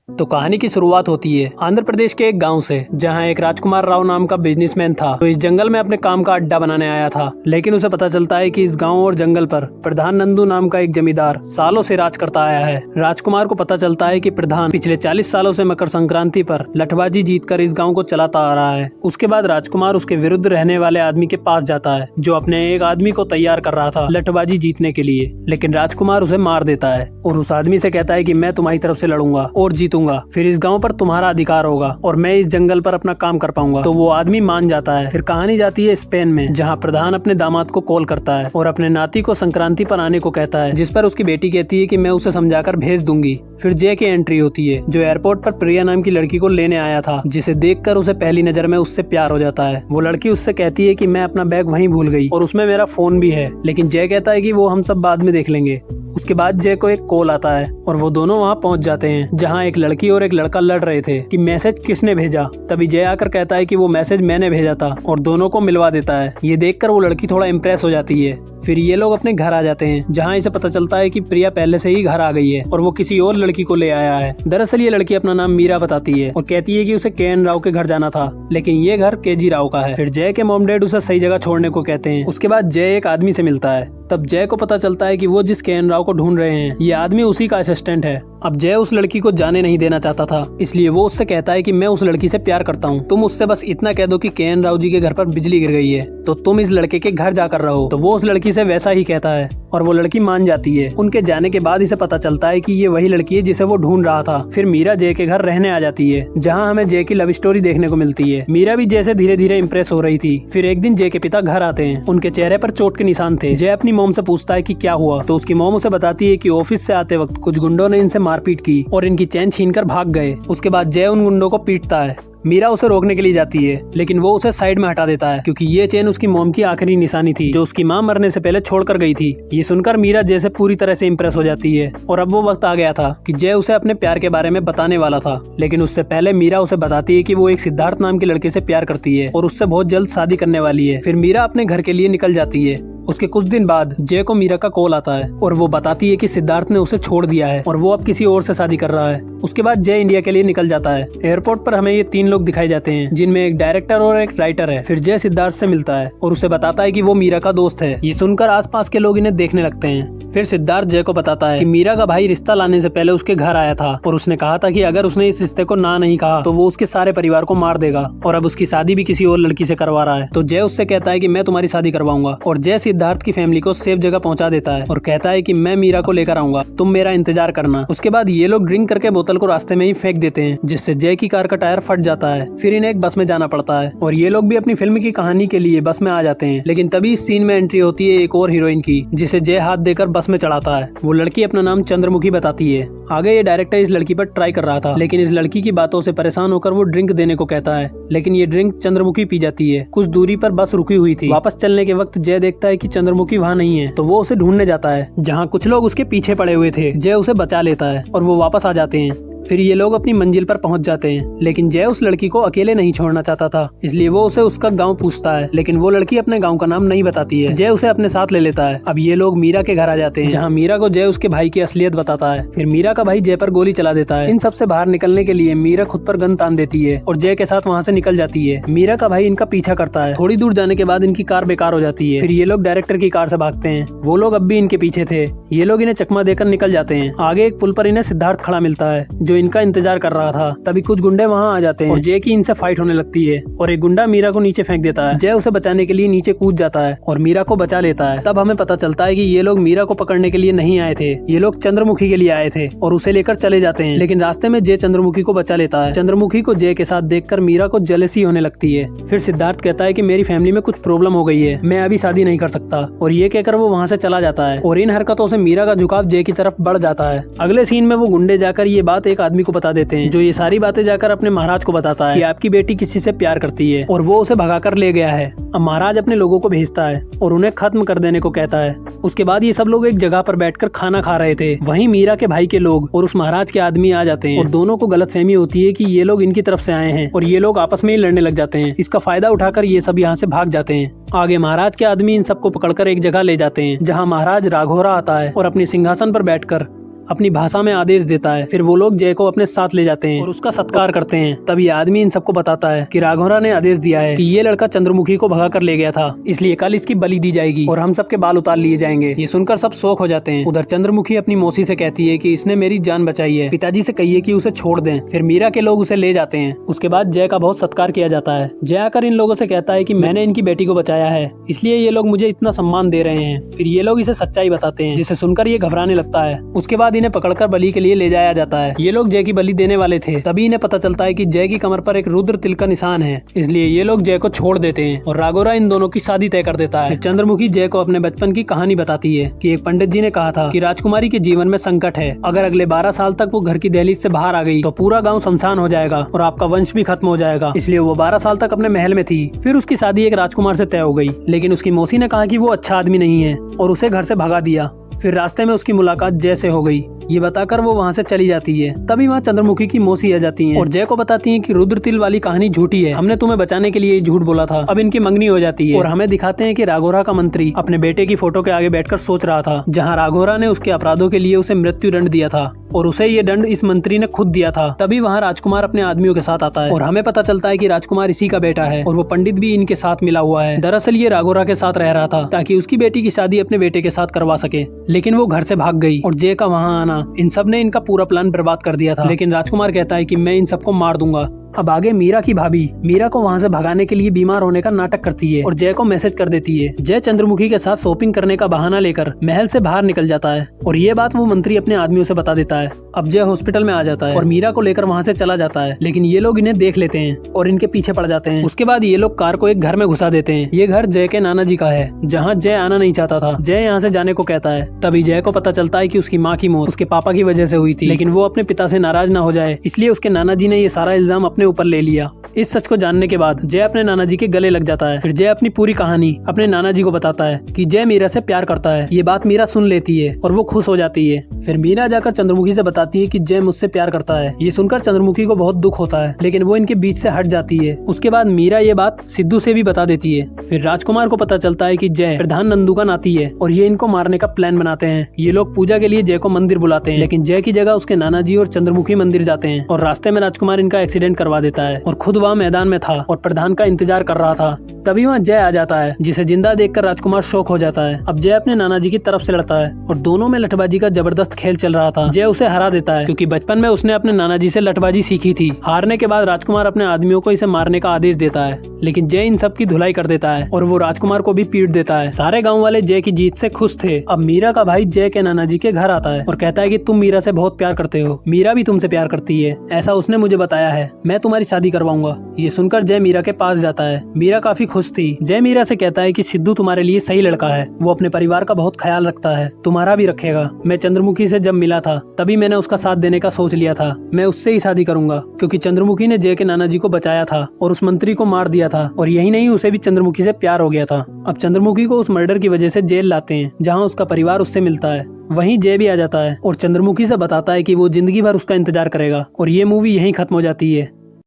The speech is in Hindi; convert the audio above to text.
तो कहानी की शुरुआत होती है आंध्र प्रदेश के एक गांव से, जहां एक राजकुमार राव नाम का बिजनेसमैन था। तो इस जंगल में अपने काम का अड्डा बनाने आया था, लेकिन उसे पता चलता है कि इस गांव और जंगल पर प्रधान नंदू नाम का एक जमींदार सालों से राज करता आया है। राजकुमार को पता चलता है कि प्रधान पिछले 40 सालों से मकर संक्रांति पर लठबाजी जीतकर इस गाँव को चलाता आ रहा है। उसके बाद राजकुमार उसके विरुद्ध रहने वाले आदमी के पास जाता है, जो अपने एक आदमी को तैयार कर रहा था लठबाजी जीतने के लिए। लेकिन राजकुमार उसे मार देता है और उस आदमी से कहता है कि मैं तुम्हारी तरफ से लड़ूंगा और जीतूंगा, फिर इस गांव पर तुम्हारा अधिकार होगा और मैं इस जंगल पर अपना काम कर पाऊंगा। तो वो आदमी मान जाता है। फिर कहानी जाती है स्पेन में, जहां प्रधान अपने दामाद को कॉल करता है और अपने नाती को संक्रांति पर आने को कहता है, जिस पर उसकी बेटी कहती है कि मैं उसे समझाकर भेज दूंगी। फिर जय की एंट्री होती है, जो एयरपोर्ट पर प्रिया नाम की लड़की को लेने आया था, जिसे देखकर उसे पहली नजर में उससे प्यार हो जाता है। वो लड़की उससे कहती है कि मैं अपना बैग वहीं भूल गई और उसमें मेरा फोन भी है, लेकिन जय कहता है कि वो हम सब बाद में देख लेंगे। उसके बाद जय को एक कॉल आता है और वो दोनों वहाँ पहुँच जाते हैं, जहाँ एक लड़की और एक लड़का लड़ रहे थे कि मैसेज किसने भेजा। तभी जय आकर कहता है कि वो मैसेज मैंने भेजा था और दोनों को मिलवा देता है। ये देखकर वो लड़की थोड़ा इम्प्रेस हो जाती है। फिर ये लोग अपने घर आ जाते हैं, जहाँ इसे पता चलता है कि प्रिया पहले से ही घर आ गई है और वो किसी और लड़की को ले आया है। दरअसल ये लड़की अपना नाम मीरा बताती है और कहती है कि उसे के.एन. राव के घर जाना था, लेकिन ये घर के.जी. राव का है। फिर जय के मॉम डैड उसे सही जगह छोड़ने को कहते हैं। उसके बाद जय एक आदमी से मिलता है। तब जय को पता चलता है कि वो जिस के.एन. राव को ढूंढ रहे हैं, ये आदमी उसी का असिस्टेंट है। अब जय उस लड़की को जाने नहीं देना चाहता था, इसलिए वो उससे कहता है कि मैं उस लड़की से प्यार करता हूँ, तुम उससे बस इतना कह दो कि के.एन. राव जी के घर पर बिजली गिर गई है, तो तुम इस लड़के के घर जाकर रहो। तो वो उस लड़की से वैसा ही कहता है और वो लड़की मान जाती है। उनके जाने के बाद इसे पता चलता है कि ये वही लड़की है जिसे वो ढूंढ रहा था। फिर मीरा जय के घर रहने आ जाती है, जहाँ हमें जय की लव स्टोरी देखने को मिलती है। मीरा भी जय से धीरे धीरे इम्प्रेस हो रही थी। फिर एक दिन जय के पिता घर आते हैं, उनके चेहरे पर चोट के निशान थे। जय अपनी मॉम से पूछता है कि क्या हुआ, तो उसकी मॉम उसे बताती है कि ऑफिस से आते वक्त कुछ गुंडों ने इनसे मारपीट की और इनकी चैन छीनकर भाग गए। उसके बाद जय उन गुंडों को पीटता है। मीरा उसे रोकने के लिए जाती है, लेकिन वो उसे साइड में हटा देता है, क्योंकि ये चेन उसकी मॉम की आखिरी निशानी थी, जो उसकी मां मरने से पहले छोड़कर गई थी। ये सुनकर मीरा जय से पूरी तरह से इम्प्रेस हो जाती है और अब वो वक्त आ गया था कि जय उसे अपने प्यार के बारे में बताने वाला था। लेकिन उससे पहले मीरा उसे बताती है कि वो एक सिद्धार्थ नाम के लड़के से प्यार करती है और उससे बहुत जल्द शादी करने वाली है। फिर मीरा अपने घर के लिए निकल जाती है। उसके कुछ दिन बाद जय को मीरा का कॉल आता है और वो बताती है कि सिद्धार्थ ने उसे छोड़ दिया है और वो अब किसी और से शादी कर रहा है। उसके बाद जय इंडिया के लिए निकल जाता है। एयरपोर्ट पर हमें ये 3 लोग दिखाई जाते हैं, जिनमें एक डायरेक्टर और एक राइटर है। फिर जय सिद्धार्थ से मिलता है और उसे बताता है कि वो मीरा का दोस्त है। ये सुनकर आसपास के लोग इन्हें देखने लगते हैं। फिर सिद्धार्थ जय को बताता है कि मीरा का भाई रिश्ता लाने से पहले उसके घर आया था और उसने कहा था कि अगर उसने इस रिश्ते को ना नहीं कहा तो वो उसके सारे परिवार को मार देगा और अब उसकी शादी भी किसी और लड़की से करवा रहा है। तो जय उससे कहता है कि मैं तुम्हारी शादी करवाऊंगा और जय सिद्धार्थ की फैमिली को सेफ जगह पहुंचा देता है और कहता है कि मैं मीरा को लेकर आऊंगा, तुम मेरा इंतजार करना। उसके बाद ये लोग ड्रिंक करके बोतल को रास्ते में ही फेंक देते हैं, जिससे जय की कार का टायर फट जाता है। फिर इन्हें एक बस में जाना पड़ता है और ये लोग भी अपनी फिल्म की कहानी के लिए बस में आ जाते हैं। लेकिन तभी इस सीन में एंट्री होती है एक और हीरोइन की, जिसे जय हाथ देकर बस में चढ़ाता है। वो लड़की अपना नाम चंद्रमुखी बताती है। आगे ये डायरेक्टर इस लड़की पर ट्राई कर रहा था, लेकिन इस लड़की की बातों से परेशान होकर वो ड्रिंक देने को कहता है, लेकिन ये ड्रिंक चंद्रमुखी पी जाती है। कुछ दूरी पर बस रुकी हुई थी। वापस चलने के वक्त जय देखता है कि चंद्रमुखी वहाँ नहीं है, तो वो उसे ढूंढने जाता है, जहाँ कुछ लोग उसके पीछे पड़े हुए थे। जय उसे बचा लेता है और वो वापस आ जाते हैं। फिर ये लोग अपनी मंजिल पर पहुंच जाते हैं, लेकिन जय उस लड़की को अकेले नहीं छोड़ना चाहता था, इसलिए वो उसे उसका गांव पूछता है, लेकिन वो लड़की अपने गांव का नाम नहीं बताती है। जय उसे अपने साथ ले लेता है। अब ये लोग मीरा के घर आ जाते हैं, जहां मीरा को जय उसके भाई की असलियत बताता है। फिर मीरा का भाई जय पर गोली चला देता है। इन सब से बाहर निकलने के लिए मीरा खुद पर गन तान देती है और जय के साथ वहाँ से निकल जाती है। मीरा का भाई इनका पीछा करता है। थोड़ी दूर जाने के बाद इनकी कार बेकार हो जाती है। फिर ये लोग डायरेक्टर की कार से भागते हैं। वो लोग अब भी इनके पीछे थे। ये लोग इन्हें चकमा देकर निकल जाते हैं। आगे एक पुल पर इन्हें सिद्धार्थ खड़ा मिलता है, जो इनका इंतजार कर रहा था। तभी कुछ गुंडे वहाँ आ जाते हैं और जय की इनसे फाइट होने लगती है और एक गुंडा मीरा को नीचे फेंक देता है। जय उसे बचाने के लिए नीचे कूद जाता है और मीरा को बचा लेता है। तब हमें पता चलता है कि ये लोग मीरा को पकड़ने के लिए नहीं आए थे, ये लोग चंद्रमुखी के लिए आए थे और उसे लेकर चले जाते हैं। लेकिन रास्ते में जय चंद्रमुखी को बचा लेता है। चंद्रमुखी को जय के साथ देखकर मीरा को जेलसी होने लगती है। फिर सिद्धार्थ कहता है कि मेरी फैमिली में कुछ प्रॉब्लम हो गई है, मैं अभी शादी नहीं कर सकता, और ये कहकर वो वहाँ से चला जाता है। और इन हरकतों से मीरा का झुकाव जय की तरफ बढ़ जाता है। अगले सीन में वो गुंडे जाकर ये बात एक आदमी को बता देते हैं, जो ये सारी बातें जाकर अपने महाराज को बताता है कि आपकी बेटी किसी से प्यार करती है और वो उसे भगाकर ले गया है। अब महाराज अपने लोगों को भेजता है और उन्हें खत्म कर देने को कहता है। उसके बाद ये सब लोग एक जगह पर बैठकर खाना खा रहे थे। वहीं मीरा के भाई के लोग और उस महाराज के आदमी आ जाते हैं और दोनों को गलतफहमी होती है कि ये लोग इनकी तरफ से आए हैं और ये लोग आपस में ही लड़ने लग जाते हैं। इसका फायदा उठाकर ये सब यहाँ से भाग जाते हैं। आगे महाराज के आदमी इन सबको पकड़कर एक जगह ले जाते हैं, जहाँ महाराज राघोरा आता है और अपने सिंहासन पर बैठकर अपनी भाषा में आदेश देता है। फिर वो लोग जय को अपने साथ ले जाते हैं और उसका सत्कार करते हैं। तब ये आदमी इन सबको बताता है कि राघौरा ने आदेश दिया है कि ये लड़का चंद्रमुखी को भगा कर ले गया था, इसलिए कल इसकी बलि दी जाएगी और हम सबके बाल उतार लिए जाएंगे। ये सुनकर सब शौक हो जाते हैं। उधर चंद्रमुखी अपनी मौसी से कहती है कि इसने मेरी जान बचाई है, पिताजी से कहिए कि उसे छोड़ दें। फिर मीरा के लोग उसे ले जाते हैं। उसके बाद जय का बहुत सत्कार किया जाता है। जय आकर इन लोगों से कहता है कि मैंने इनकी बेटी को बचाया है, इसलिए ये लोग मुझे इतना सम्मान दे रहे हैं। फिर ये लोग इसे सच्चाई बताते हैं, जिसे सुनकर ये घबराने लगता है। उसके बाद इन्हें पकड़कर बलि के लिए ले जाया जाता है। ये लोग जय की बलि देने वाले थे। तभी इन्हें पता चलता है कि जय की कमर पर एक रुद्र तिल का निशान है, इसलिए ये लोग जय को छोड़ देते हैं और राघौरा इन दोनों की शादी तय कर देता है। चंद्रमुखी जय को अपने बचपन की कहानी बताती है कि एक पंडित जी ने कहा था कि राजकुमारी के जीवन में संकट है, अगर अगले 12 साल तक वो घर की दहलीज से बाहर आ गई तो पूरा गाँव शमशान हो जाएगा और आपका वंश भी खत्म हो जाएगा। इसलिए वो 12 साल तक अपने महल में थी। फिर उसकी शादी एक राजकुमार से तय हो गई, लेकिन उसकी मौसी ने कहा कि वो अच्छा आदमी नहीं है और उसे घर से भगा दिया। फिर रास्ते में उसकी मुलाकात जय से हो गई। ये बताकर वो वहाँ से चली जाती है। तभी वहाँ चंद्रमुखी की मौसी आ जाती हैं और जय को बताती हैं कि रुद्र तिल वाली कहानी झूठी है, हमने तुम्हें बचाने के लिए झूठ बोला था। अब इनकी मंगनी हो जाती है और हमें दिखाते हैं कि राघौरा का मंत्री अपने बेटे की फोटो के आगे बैठकर सोच रहा था, जहाँ राघौरा ने उसके अपराधों के लिए उसे मृत्यु दंड दिया था और उसे ये दंड इस मंत्री ने खुद दिया था। तभी वहाँ राजकुमार अपने आदमियों के साथ आता है और हमें पता चलता है कि राजकुमार इसी का बेटा है और वो पंडित भी इनके साथ मिला हुआ है। दरअसल ये राघौरा के साथ रह रहा था ताकि उसकी बेटी की शादी अपने बेटे के साथ करवा सके, लेकिन वो घर से भाग गई और जय का वहाँ आना इन सब ने इनका पूरा प्लान बर्बाद कर दिया था। लेकिन राजकुमार कहता है कि मैं इन सबको मार दूंगा। अब आगे मीरा की भाभी मीरा को वहाँ से भगाने के लिए बीमार होने का नाटक करती है और जय को मैसेज कर देती है। जय चंद्रमुखी के साथ शॉपिंग करने का बहाना लेकर महल से बाहर निकल जाता है और ये बात वो मंत्री अपने आदमियों से बता देता है। अब जय हॉस्पिटल में आ जाता है और मीरा को लेकर वहाँ से चला जाता है, लेकिन ये लोग इन्हें देख लेते हैं और इनके पीछे पड़ जाते हैं। उसके बाद ये लोग कार को एक घर में घुसा देते हैं। ये घर जय के नाना जी का है, जहाँ जय आना नहीं चाहता था। जय यहाँ से जाने को कहता है। तभी जय को पता चलता है कि उसकी माँ की मौत उसके पापा की वजह से हुई थी, लेकिन वो अपने पिता से नाराज ना हो जाए, इसलिए उसके नाना जी ने ये सारा इल्जाम अपने ऊपर ले लिया। इस सच को जानने के बाद जय अपने नाना जी के गले लग जाता है। फिर जय अपनी पूरी कहानी अपने नाना जी को बताता है कि जय मीरा से प्यार करता है। ये बात मीरा सुन लेती है और वो खुश हो जाती है। फिर मीरा जाकर चंद्रमुखी से बताती है कि जय मुझसे प्यार करता है। ये सुनकर चंद्रमुखी को बहुत दुख होता है, लेकिन वो इनके बीच से हट जाती है। उसके बाद मीरा ये बात सिद्धू से भी बता देती है। फिर राजकुमार को पता चलता है कि जय प्रधान नंदू का नाती है और ये इनको मारने का प्लान बनाते हैं। ये लोग पूजा के लिए जय को मंदिर बुलाते हैं, लेकिन जय की जगह उसके नाना जी और चंद्रमुखी मंदिर जाते हैं और रास्ते में राजकुमार इनका एक्सीडेंट करवा देता है और खुद वहाँ मैदान में था और प्रधान का इंतजार कर रहा था। तभी वहाँ जय आ जाता है, जिसे जिंदा देखकर राजकुमार शॉक हो जाता है। अब जय अपने नाना जी की तरफ से लड़ता है और दोनों में लठबाजी का जबरदस्त खेल चल रहा था। जय उसे हरा देता है क्योंकि बचपन में उसने अपने नाना जी से लठबाजी सीखी थी। हारने के बाद राजकुमार अपने आदमियों को इसे मारने का आदेश देता है, लेकिन जय इन सब की धुलाई कर देता है और वो राजकुमार को भी पीट देता है। सारे गाँव वाले जय की जीत से खुश थे। अब मीरा का भाई जय के नाना जी के घर आता है और कहता है कि तुम मीरा से बहुत प्यार करते हो, मीरा भी तुमसे प्यार करती है, ऐसा उसने मुझे बताया है, मैं तुम्हारी शादी करवाऊंगा। ये सुनकर जय मीरा के पास जाता है। मीरा काफी खुश थी। जय मीरा से कहता है कि सिद्धू तुम्हारे लिए सही लड़का है, वो अपने परिवार का बहुत ख्याल रखता है, तुम्हारा भी रखेगा। मैं चंद्रमुखी से जब मिला था तभी मैंने उसका साथ देने का सोच लिया था, मैं उससे ही शादी करूंगा, क्योंकि चंद्रमुखी ने जय के नाना जी को बचाया था और उस मंत्री को मार दिया था, और यही नहीं उसे भी चंद्रमुखी से प्यार हो गया था। अब चंद्रमुखी को उस मर्डर की वजह से जेल लाते हैं, जहाँ उसका परिवार उससे मिलता है। वहीं जय भी आ जाता है और चंद्रमुखी से बताता है कि वो जिंदगी भर उसका इंतजार करेगा। और ये मूवी यहीं खत्म हो जाती है।